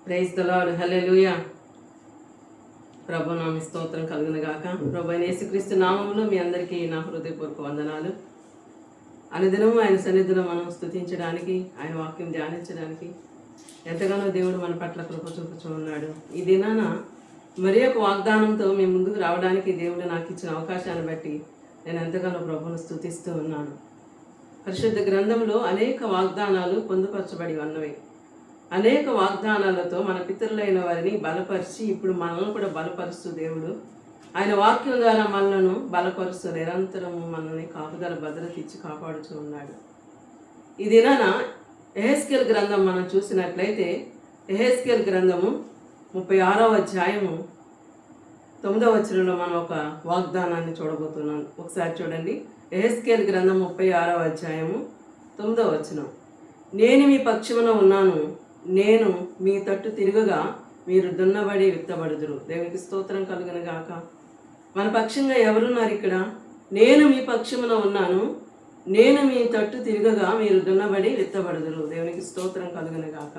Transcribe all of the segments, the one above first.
Praise the lord. Hallelujah. ప్రభు నామ స్తోత్రం కలుగును గాక. ప్రభు అయిన యేసుక్రీస్తు నామములో మీ అందరికీ నా హృదయపూర్వక వందనాలు. అనుదినము ఆయన సన్నిధిలో మనం స్తుతించడానికి, ఆయన వాక్యం ధ్యానించడానికి ఎంతగానో దేవుడు మన పట్ల కృప చూపుచూ ఉన్నాడు. ఈ దినాన మరి ఒక వాగ్దానంతో మీ ముందుకు రావడానికి దేవుడు నాకు ఇచ్చిన అవకాశాన్ని బట్టి నేను ఎంతగానో ప్రభువును స్తుతిస్తూ ఉన్నాను. పరిశుద్ధ గ్రంథంలో అనేక వాగ్దానాలు పొందుపరచబడి ఉన్నవి. అనేక వాగ్దానాలతో మన పితరులైన వారిని బలపరిచి ఇప్పుడు మనల్ని కూడా బలపరుస్తూ దేవుడు ఆయన వాక్యం ద్వారా మనలను బలపరుస్తూ నిరంతరము మనల్ని కాపుదల భద్రత ఇచ్చి కాపాడుతూ ఉన్నాడు. ఈ దినాన యెహెజ్కేలు గ్రంథం మనం చూసినట్లయితే యెహెజ్కేలు గ్రంథము 36వ అధ్యాయము 9వ వచనంలో మనం ఒక వాగ్దానాన్ని చూడబోతున్నాం. ఒకసారి చూడండి. యెహెజ్కేలు గ్రంథం 36వ అధ్యాయము 9వ వచనం. నేను మీ పక్షమున ఉన్నాను, నేను మీ తట్టు తిరగగా మీరు దున్నబడి విత్తబడుదురు. దేవునికి స్తోత్రం కలుగును గాక. మన పక్షంగా ఎవరున్నారు ఇక్కడ? నేను మీ పక్షమున ఉన్నాను, నేను మీ తట్టు తిరగగా మీరు దున్నబడి విత్తబడుదురు. దేవునికి స్తోత్రం కలుగును గాక.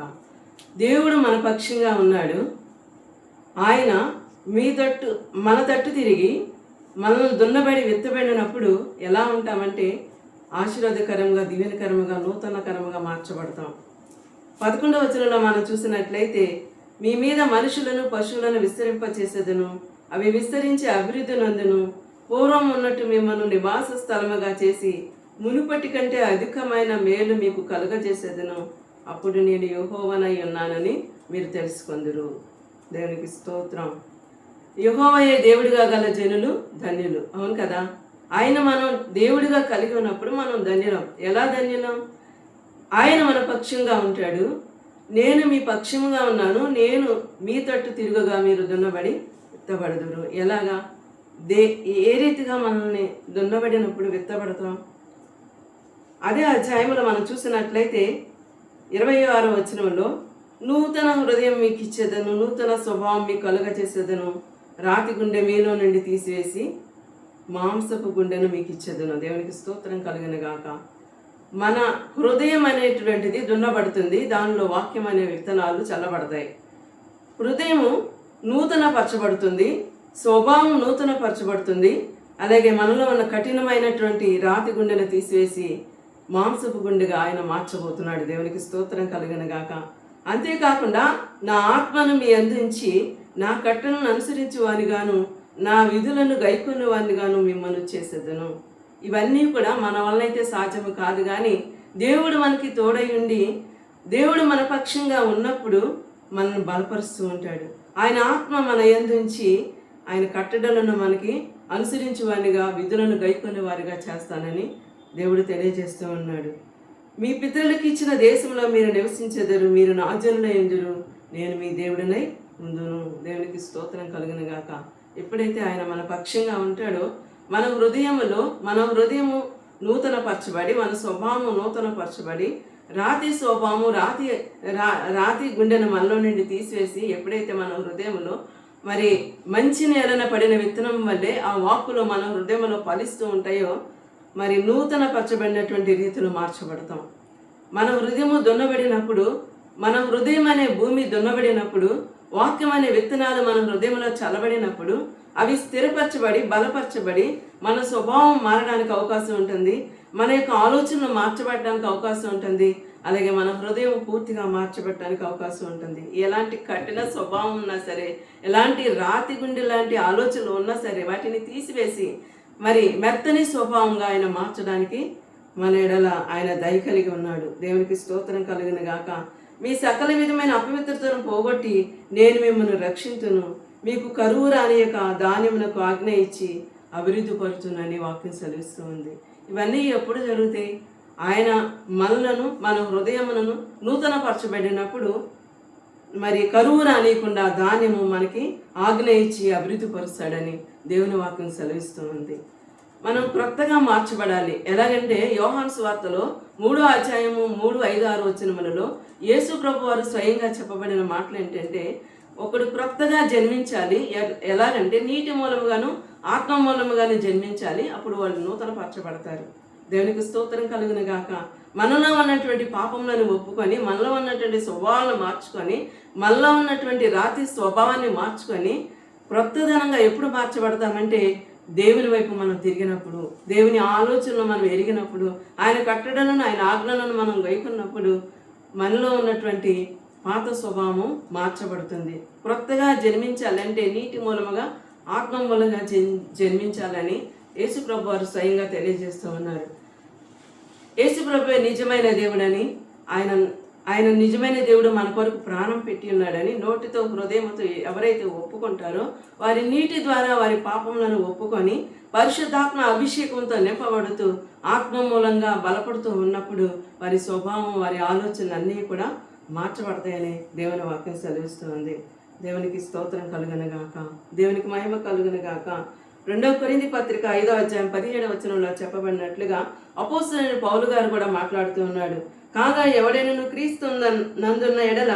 దేవుడు మన పక్షంగా ఉన్నాడు. ఆయన మన తట్టు తిరిగి మనల్ని దున్నబడి విత్తబడినప్పుడు ఎలా ఉంటామంటే ఆశీర్వాదకరంగా, దీవెనకరంగా, నూతనకరంగా మార్చబడతాం. 11వ వచనంలో మనం చూసినట్లయితే మీ మీద మనుషులను పశువులను విస్తరింపచేసేదను, అవి విస్తరించి అభివృద్ధి నందును, పూర్వం ఉన్నట్టు మిమ్మల్ని నివాస స్థలముగా చేసి మునుపటి కంటే అధికమైన మేలు మీకు కలుగజేసేదను, అప్పుడు నేను యెహోవానై ఉన్నానని మీరు తెలుసుకొందురు. దేవునికి స్తోత్రం. యెహోవాయే దేవుడిగా గల జనులు ధన్యులు. అవును కదా. ఆయన మనం దేవుడిగా కలిగి ఉన్నప్పుడు మనం ధన్యులం. ఎలా ధన్యులం? ఆయన మన పక్షంగా ఉంటాడు. నేను మీ పక్షముగా ఉన్నాను, నేను మీ తట్టు తిరుగుగా మీరు దున్నబడి విత్తబడుదురు. ఎలాగా? ఏ రీతిగా మనల్ని దున్నబడినప్పుడు విత్తబడతాం? అదే అధ్యాయంలో మనం చూసినట్లయితే 26వ వచనంలో నూతన హృదయం మీకు ఇచ్చేదను, నూతన స్వభావం మీకు కలుగజేసేదను, రాతి గుండె మీలో నుండి తీసివేసి మాంసపు గుండెను మీకు ఇచ్చేదను. దేవునికి స్తోత్రం కలుగును గాక. మన హృదయం అనేటువంటిది దున్నబడుతుంది. దానిలో వాక్యం అనే విత్తనాలు చల్లబడతాయి. హృదయము నూతన పరచబడుతుంది, స్వభావం నూతన పరచబడుతుంది. అలాగే మనలో ఉన్న కఠినమైనటువంటి రాతి గుండెను తీసివేసి మాంసపు గుండెగా ఆయన మార్చబోతున్నాడు. దేవునికి స్తోత్రం కలుగును గాక. అంతేకాకుండా నా ఆత్మను మీ అందించి నా కట్టలను అనుసరించు వానిగాను, నా విధులను గైకొన్న వానిగాను మిమ్మల్ని చేసేదను. ఇవన్నీ కూడా మన వల్ల అయితే సాధ్యము కాదు, కానీ దేవుడు మనకి తోడై ఉండి దేవుడు మన పక్షంగా ఉన్నప్పుడు మనల్ని బలపరుస్తూ ఉంటాడు. ఆయన ఆత్మ మన యందుంచి ఆయన కట్టడలను మనకి అనుసరించే వారిగా, విధులను గైకొనే వారిగా చేస్తానని దేవుడు తెలియజేస్తూ ఉన్నాడు. మీ పితరులకు ఇచ్చిన దేశంలో మీరు నివసించెదరు, మీరు నా జనులై ఉందురు, నేను మీ దేవుడినై ఉందును. దేవునికి స్తోత్రం కలుగును గాక. ఎప్పుడైతే ఆయన మన పక్షంగా ఉంటాడో మన హృదయము నూతన పరచబడి, మన స్వభావం నూతన పరచబడి, రాతి స్వభావము రాతి గుండెను మనలో నుండి తీసివేసి, ఎప్పుడైతే మన హృదయంలో మరి మంచి నేలన పడిన విత్తనం వల్లే ఆ వాక్కులో మన హృదయంలో ఫలిస్తూ ఉంటాయో మరి నూతన పరచబడినటువంటి రీతిలో మార్చబడతాం. మన హృదయము దున్నబడినప్పుడు, మన హృదయం అనే భూమి దున్నబడినప్పుడు, వాక్యం అనే విత్తనాలు మన హృదయంలో చల్లబడినప్పుడు అవి స్థిరపరచబడి, బలపరచబడి మన స్వభావం మారడానికి అవకాశం ఉంటుంది. మన యొక్క ఆలోచనలు మార్చబడడానికి అవకాశం ఉంటుంది. అలాగే మన హృదయం పూర్తిగా మార్చబడటానికి అవకాశం ఉంటుంది. ఎలాంటి కఠిన స్వభావం ఉన్నా సరే, ఎలాంటి రాతి గుండె లాంటి ఆలోచనలు ఉన్నా సరే, వాటిని తీసివేసి మరి మెత్తని స్వభావంగా ఆయన మార్చడానికి మన ఎడల ఆయన దయ కలిగి ఉన్నాడు. దేవునికి స్తోత్రం కలుగును గాక. మీ సకల విధమైన అపవిత్రతను పోగొట్టి నేను మిమ్మల్ని రక్షించును, మీకు కరువు రానియక ధాన్యమునకు ఆజ్ఞ ఇచ్చి అభివృద్ధి పరుచునని వాక్యం సెలవిస్తూ ఉంది. ఇవన్నీ ఎప్పుడు జరుగుతాయి? ఆయన మనలను, మన హృదయములను నూతన పరచబడినప్పుడు మరి కరువు రానియకుండా ధాన్యము మనకి ఆజ్ఞ ఇచ్చి అభివృద్ధి పరుస్తాడని దేవుని వాక్యం సెలవిస్తూ ఉంది. మనం క్రొత్తగా మార్చబడాలి. ఎలాగంటే యోహాను సువార్తలో 3వ అధ్యాయము 3, 5, 6 వచనములలో యేసు ప్రభు వారు స్వయంగా చెప్పబడిన మాటలు ఏంటంటే, ఒకడు క్రొత్తగా జన్మించాలి. ఎలాగంటే నీటి మూలముగాను ఆత్మ మూలముగాను జన్మించాలి. అప్పుడు వాళ్ళు నూతన పరచబడతారు. దేవునికి స్తోత్రం కలుగును గాక. మనలో ఉన్నటువంటి పాపములను ఒప్పుకొని, మనలో ఉన్నటువంటి స్వభావాలను మార్చుకొని, మనలో ఉన్నటువంటి రాతి స్వభావాన్ని మార్చుకొని క్రొత్తదనంగా ఎప్పుడు మార్చబడతామంటే దేవుని వైపు మనం తిరిగినప్పుడు, దేవుని ఆలోచనలు మనం ఎరిగినప్పుడు, ఆయన కట్టడలను ఆయన ఆజ్ఞలను మనం గైకొన్నప్పుడు మనలో ఉన్నటువంటి పాత స్వభావము మార్చబడుతుంది. క్రొత్తగా జన్మించాలంటే నీటి మూలముగా ఆత్మ మూలంగా జన్మించాలని యేసుప్రభు వారు స్వయంగా తెలియజేస్తూ ఉన్నారు. యేసుప్రభువే నిజమైన దేవుడని, ఆయన నిజమైన దేవుడు మన కొరకు ప్రాణం పెట్టి ఉన్నాడని నోటితో హృదయంతో ఎవరైతే ఒప్పుకుంటారో వారి నీటి ద్వారా వారి పాపములను ఒప్పుకొని పరిశుద్ధాత్మ అభిషేకంతో నింపబడుతూ ఆత్మ మూలంగా బలపడుతూ ఉన్నప్పుడు వారి స్వభావం, వారి ఆలోచనలు అన్నీ కూడా మార్చబడతాయని దేవుని వాక్యం సెలవిస్తుంది. దేవునికి స్తోత్రం కలుగనగాక, దేవునికి మహిమ కలుగనగాక. 2 కొరింథీ పత్రిక 5వ అధ్యాయం 17వ వచనంలో చెప్పబడినట్లుగా అపోస్తలుడైన పౌలు గారు కూడా మాట్లాడుతూ ఉన్నాడు. కాగా ఎవడైనను క్రీస్తు నందున్న ఎడల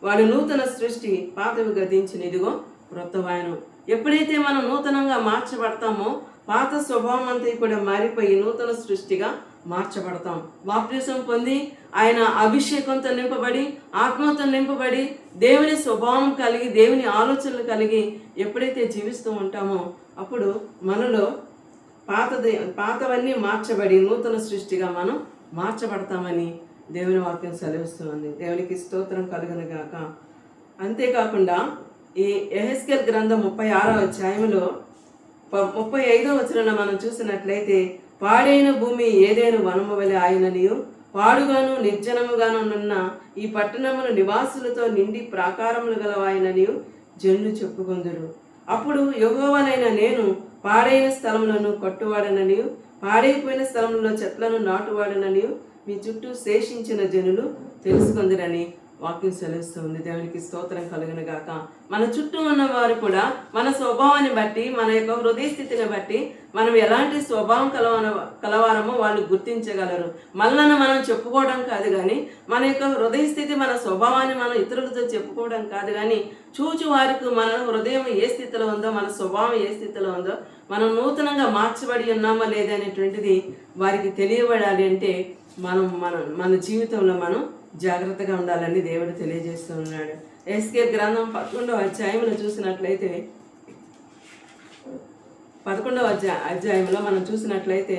వాడు నూతన సృష్టి, పాతవి గతించిన ఇదిగో క్రొత్తవాయను. ఎప్పుడైతే మనం నూతనంగా మార్చబడతామో పాత స్వభావం అంతా కూడా మారిపోయి నూతన సృష్టిగా మార్చబడతాం. బాప్తిసం పొంది ఆయన అభిషేకంతో నింపబడి, ఆత్మతో నింపబడి, దేవుని స్వభావం కలిగి, దేవుని ఆలోచనలు కలిగి ఎప్పుడైతే జీవిస్తూ ఉంటామో అప్పుడు మనలో పాతవన్నీ మార్చబడి నూతన సృష్టిగా మనం మార్చబడతామని దేవుని వాక్యం సెలవిస్తుంది. దేవునికి స్తోత్రం కలుగునుగాక. అంతేకాకుండా ఈ యెహెజ్కేలు గ్రంథం 36వ అధ్యాయంలో 35వ వచనంలో మనం చూసినట్లయితే పాడైన భూమి ఏదైనా వనము వలె ఆయననియు, పాడుగాను నిర్జనముగాను ఉన్న ఈ పట్టణమును నివాసులతో నిండి ప్రాకారములు గలవాయననియు జనులు చెప్పుకొందురు. అప్పుడు యెహోవానైన నేను పాడైన స్థలములను కట్టువాడననియు, పాడైపోయిన స్థలంలో చెట్లను నాటువాడననియు మీ చుట్టూ శేషించిన జనులు తెలుసుకుందిరని వాక్యం సెలవుస్తుంది. దేవునికి స్తోత్రం కలుగును గాక. మన చుట్టూ ఉన్నవారు కూడా మన స్వభావాన్ని బట్టి, మన యొక్క హృదయ స్థితిని బట్టి మనం ఎలాంటి స్వభావం కలవారమో వాళ్ళు గుర్తించగలరు. మనల్ని మనం చెప్పుకోవడం కాదు కానీ, మన యొక్క హృదయ స్థితి, మన స్వభావాన్ని మనం ఇతరులతో చెప్పుకోవడం కాదు కానీ, చూచు వారికి మన హృదయం ఏ స్థితిలో ఉందో, మన స్వభావం ఏ స్థితిలో ఉందో, మనం నూతనంగా మార్చబడి ఉన్నామా లేదనేటువంటిది వారికి తెలియబడాలి అంటే మన జీవితంలో మనం జాగ్రత్తగా ఉండాలని దేవుడు తెలియజేస్తూ ఉన్నాడు. యెహెజ్కేలు గ్రంథం 11వ అధ్యాయంలో చూసినట్లయితే 11వ అధ్యాయంలో మనం చూసినట్లయితే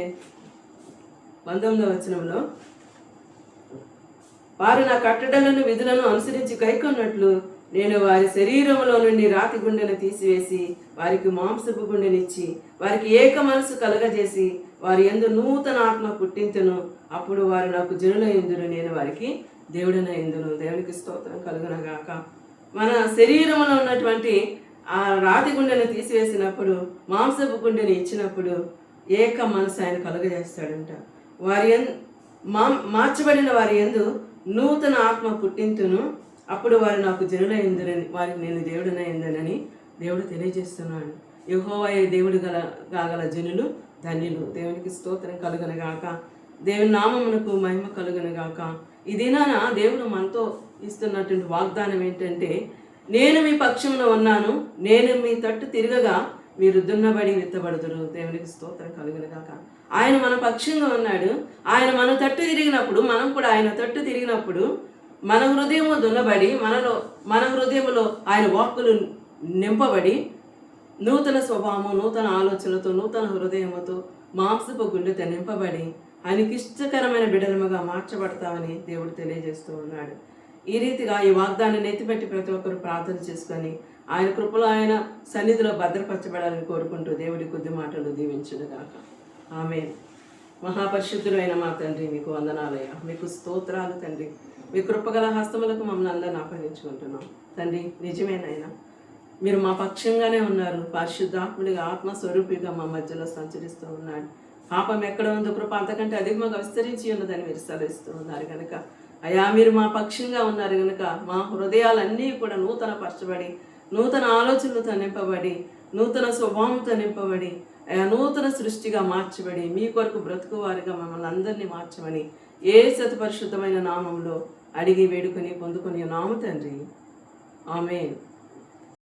19వ వచనంలో వారు నా కట్టడలను విధులను అనుసరించి కైకొన్నట్లు నేను వారి శరీరంలో నుండి రాతి గుండెను తీసివేసి వారికి మాంసపు గుండెనిచ్చి వారికి ఏక మనసు కలగజేసి వారి యందు నూతన ఆత్మ పుట్టింతును. అప్పుడు వారు నాకు జనుల యందును, నేను వారికి దేవుడైన యందును. దేవునికి స్తోత్రం కలుగునగాక. మన శరీరంలో ఉన్నటువంటి ఆ రాతి గుండెను తీసివేసినప్పుడు, మాంసపు గుండెని ఇచ్చినప్పుడు ఏక మనసు ఆయన కలుగజేస్తాడంట. మార్చబడిన వారి యందు నూతన ఆత్మ పుట్టింతును. అప్పుడు వారు నాకు జనుల యందునని, వారికి నేను దేవుడైన యందునని దేవుడు తెలియజేస్తున్నాడు. యెహోవాయే దేవుడు కాగల జనులు ధన్యులు. దేవునికి స్తోత్రం కలుగునగాక. దేవుని నామమునకు మహిమ కలుగునగాక. ఈ దినాన దేవుడు మనతో ఇస్తున్నటువంటి వాగ్దానం ఏంటంటే, నేను మీ పక్షంలో ఉన్నాను, నేను మీ తట్టు తిరగగా మీరు దున్నబడి విత్తబడుదురు. దేవునికి స్తోత్రం కలుగునగాక. ఆయన మన పక్షంగా ఉన్నాడు. ఆయన మన తట్టు తిరిగినప్పుడు, మనం కూడా ఆయన తట్టు తిరిగినప్పుడు మన హృదయము దున్నబడి, మన హృదయంలో ఆయన వాక్కులు నింపబడి నూతన స్వభావము, నూతన ఆలోచనలతో, నూతన హృదయముతో, మాంసపు గుండెతో నింపబడి ఆయనకి ఇష్టకరమైన బిడ్డలముగా మార్చబడతామని దేవుడు తెలియజేస్తూ ఉన్నాడు. ఈ రీతిగా ఈ వాగ్దానాన్ని ఎత్తిపెట్టి ప్రతి ఒక్కరు ప్రార్థన చేసుకొని ఆయన కృపలో, ఆయన సన్నిధిలో భద్రపరచబడాలని కోరుకుంటూ దేవుడి కొద్ది మాటలు దీవించునుగాక. ఆమేన్. మహాపరిశుద్ధుడైన మా తండ్రి, మీకు వందనాలయ్యా, మీకు స్తోత్రాలు తండ్రి. మీ కృపగల హస్తములకు మమ్మల్ని అందరిని అప్పగించుకుంటున్నాం తండ్రి. నిజమేనైనా మీరు మా పక్షంగానే ఉన్నారు. పరిశుద్ధాత్ముడిగా, ఆత్మస్వరూపిగా మా మధ్యలో సంచరిస్తూ ఉన్నాడు. పాపం ఎక్కడ ఉందో కృప అంతకంటే అధికంగా విస్తరించి ఉన్నదని మీరు సెలవిస్తూ ఉన్నారు కనుక, అయ్యా మీరు మా పక్షంగా ఉన్నారు కనుక మా హృదయాలన్నీ కూడా నూతన పరచబడి, నూతన ఆలోచనలతో నింపబడి, నూతన స్వభావంతో నింపబడి, అయా నూతన సృష్టిగా మార్చబడి మీ కొరకు బ్రతుకువారిగా మమ్మల్ని అందరినీ మార్చమని యేసు పరిశుద్ధమైన నామంలో అడిగి వేడుకొని పొందుకొని నామ తండ్రి. ఆమేన్.